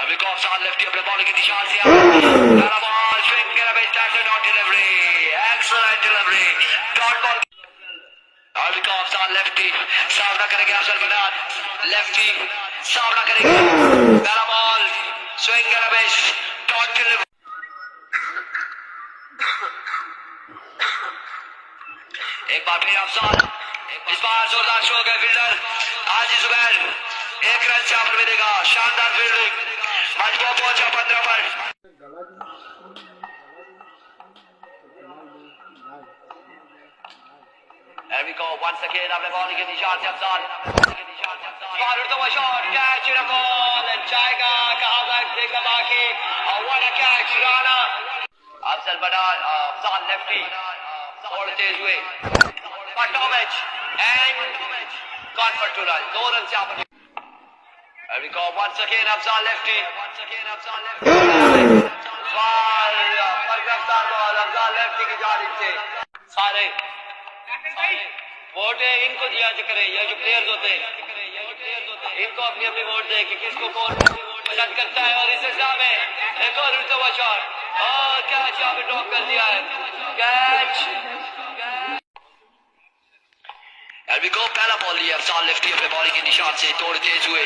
Because on lefty अपने ball की निशान से पहला बॉल स्विंग के Ramesh tax dot delivery excellent delivery dot ball because on lefty सामना करेंगे अफजल बनान लेफ्टी सामना करेंगे पहला बॉल स्विंग के रमेश डॉट डिलीवरी एक बार फिर अफजल इस बार जोरदार शो गए फील्डर हाजी जुबैर एक रन से पर मिलेगा शानदार फील्डिंग मजबूत पहुंचा 15 पर There we go once again अपने बॉल के निशान से अफजल बाहर उड़ता हुआ shot catch in ball and जाएगा कहां बैक देगा बाकी और what a catch Rana Afzal बनान अफजल लेफ्टी और तेज हुए Patovic and gone for 2 runs. 2 runs यहाँ पर. There we go once again Afzal lefty. पर गिरफ्तार बॉल अफजाल लेफ्टी की जानिब से सारे वोटे इनको दिया करें ये जो प्लेयर्स होते हैं इनको अपनी अपनी वोट दे कि किसको कौन पसंद करता है और इस हिसाब में एक और उड़ता हुआ शॉट और कैच यहाँ पे ड्रॉप कर दिया है कैच There we go पहला बॉल लिया अफजाल लेफ्टी अपने बॉल के निशान से तोड़ तेज हुए